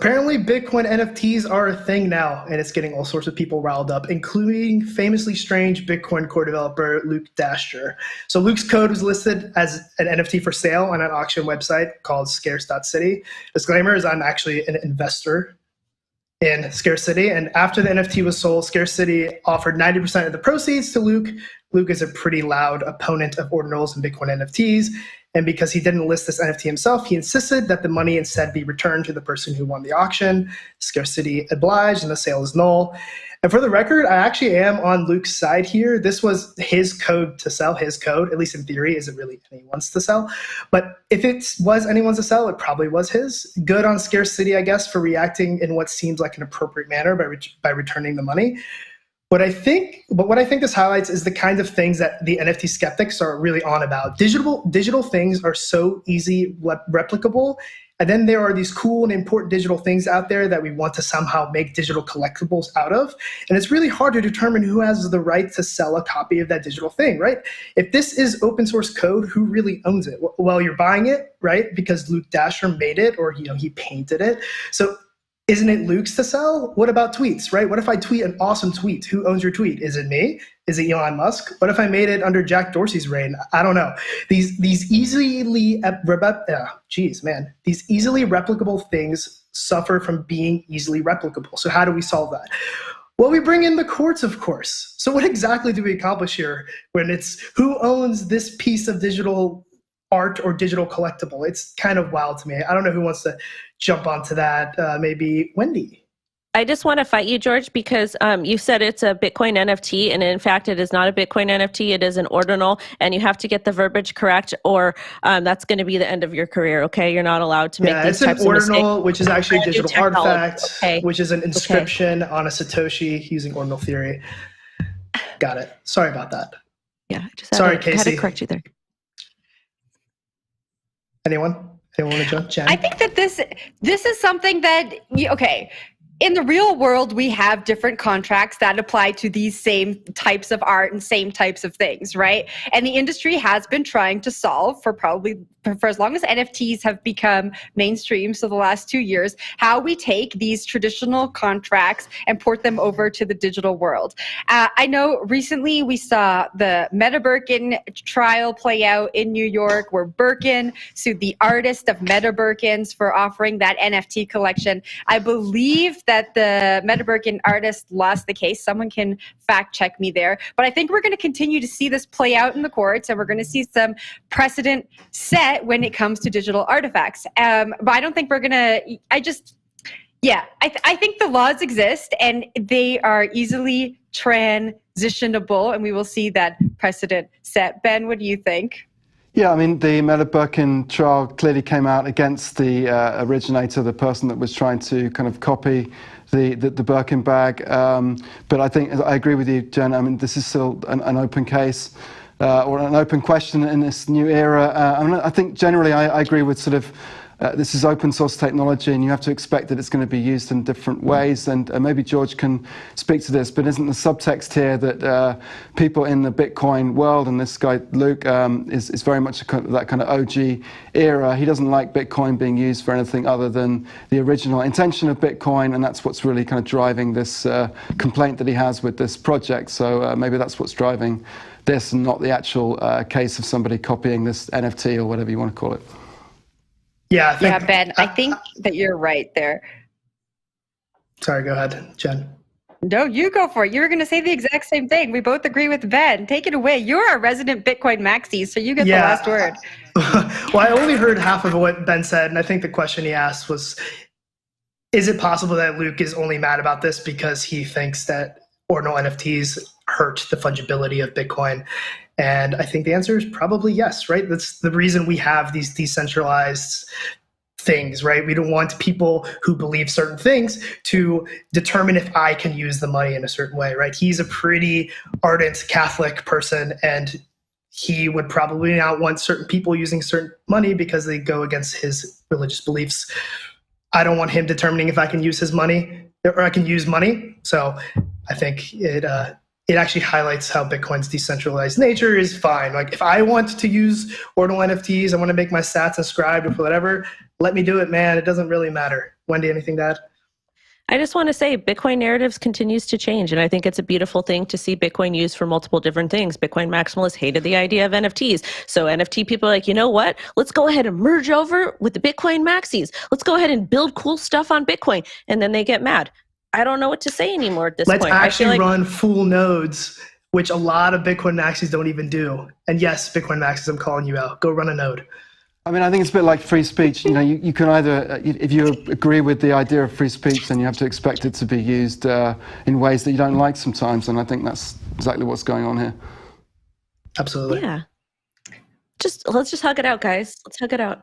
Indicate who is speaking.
Speaker 1: Apparently, Bitcoin NFTs are a thing now, and it's getting all sorts of people riled up, including famously strange Bitcoin core developer Luke Dashjr. So Luke's code was listed as an NFT for sale on an auction website called scarce.city. Disclaimer is I'm actually an investor in Scarce City, and after the NFT was sold, Scarce City offered 90% of the proceeds to Luke. Luke is a pretty loud opponent of Ordinals and Bitcoin NFTs, and because he didn't list this NFT himself, he insisted that the money instead be returned to the person who won the auction. Scarce City obliged, and the sale is null. And for the record, I actually am on Luke's side here. This was his code to sell, his code, at least in theory, isn't really anyone's to sell. But if it was anyone's to sell, it probably was his. Good on Scarce City, I guess, for reacting in what seems like an appropriate manner by returning the money. But what I think this highlights is the kind of things that the NFT skeptics are really on about. Digital things are so easy replicable. And then there are these cool and important digital things out there that we want to somehow make digital collectibles out of. And it's really hard to determine who has the right to sell a copy of that digital thing, right? If this is open source code, who really owns it? Well, you're buying it, right? Because Luke Dashjr made it, or he painted it. So isn't it Luke's to sell? What about tweets, right? What if I tweet an awesome tweet? Who owns your tweet? Is it me? Is it Elon Musk? What if I made it under Jack Dorsey's reign? I don't know. These easily replicable things suffer from being easily replicable. So how do we solve that? Well, we bring in the courts, of course. So what exactly do we accomplish here when it's who owns this piece of digital art or digital collectible? It's kind of wild to me. I don't know who wants to jump onto that. Maybe Wendy.
Speaker 2: I just want to fight you, George, because you said it's a Bitcoin NFT, and in fact, it is not a Bitcoin NFT. It is an ordinal, and you have to get the verbiage correct, or that's going to be the end of your career. Okay, you're not allowed to make these types of mistakes.
Speaker 1: It's an ordinal, which is actually a digital artifact, which is an inscription on a Satoshi using ordinal theory. Got it. Sorry about that.
Speaker 2: Yeah,
Speaker 1: sorry,
Speaker 2: Casey. I had to correct you there.
Speaker 1: Anyone want to jump? Jen?
Speaker 3: I think that this is something that, okay, in the real world, we have different contracts that apply to these same types of art and same types of things, right? And the industry has been trying to solve for as long as NFTs have become mainstream, so the last 2 years, how we take these traditional contracts and port them over to the digital world. I know recently we saw the Meta Birkin trial play out in New York, where Birkin sued the artist of Meta Birkins for offering that NFT collection. I believe that the Meta Birkin artist lost the case. Someone can fact check me there. But I think we're going to continue to see this play out in the courts, and we're going to see some precedent set when it comes to digital artifacts. But I don't think we're going to, I think the laws exist and they are easily transitionable, and we will see that precedent set. Ben, what do you think?
Speaker 4: Yeah, I mean, the Meta Birkin trial clearly came out against the originator, the person that was trying to kind of copy the Birkin bag. But I think, I agree with you, Jen. I mean, this is still an open case or an open question in this new era. I think generally I agree with sort of this is open source technology, and you have to expect that it's going to be used in different ways. And maybe George can speak to this, but isn't the subtext here that people in the Bitcoin world, and this guy Luke is very much that kind of OG era. He doesn't like Bitcoin being used for anything other than the original intention of Bitcoin, and that's what's really kind of driving this complaint that he has with this project. So maybe that's what's driving this, and not the actual case of somebody copying this NFT or whatever you want to call it.
Speaker 1: Yeah,
Speaker 3: Ben, I think that you're right there.
Speaker 1: Sorry, go ahead, Jen.
Speaker 3: No, you go for it. You were going to say the exact same thing. We both agree with Ben. Take it away. You're a resident Bitcoin maxi, so you get the last word.
Speaker 1: Well, I only heard half of what Ben said, and I think the question he asked was, is it possible that Luke is only mad about this because he thinks that ordinal NFTs hurt the fungibility of Bitcoin? And I think the answer is probably yes, right? That's the reason we have these decentralized things, right? We don't want people who believe certain things to determine if I can use the money in a certain way, right? He's a pretty ardent Catholic person, and he would probably not want certain people using certain money because they go against his religious beliefs. I don't want him determining if I can use his money or I can use money. So I think it actually highlights how Bitcoin's decentralized nature is fine. Like, if I want to use ordinal NFTs, I want to make my sats inscribed or whatever, let me do it, man. It doesn't really matter. Wendy, anything to add?
Speaker 2: I just want to say Bitcoin narratives continues to change. And I think it's a beautiful thing to see Bitcoin used for multiple different things. Bitcoin maximalists hated the idea of NFTs. So NFT people are like, you know what? Let's go ahead and merge over with the Bitcoin maxis. Let's go ahead and build cool stuff on Bitcoin. And then they get mad. I don't know what to say anymore at this
Speaker 1: Let's
Speaker 2: point.
Speaker 1: actually run full nodes, which a lot of Bitcoin maxis don't even do. And yes, Bitcoin maxis, I'm calling you out. Go run a node.
Speaker 4: I mean, I think it's a bit like free speech. You know, you can either, if you agree with the idea of free speech, then you have to expect it to be used in ways that you don't like sometimes. And I think that's exactly what's going on here.
Speaker 1: Absolutely.
Speaker 2: Yeah. Let's just hug it out, guys. Let's hug it out.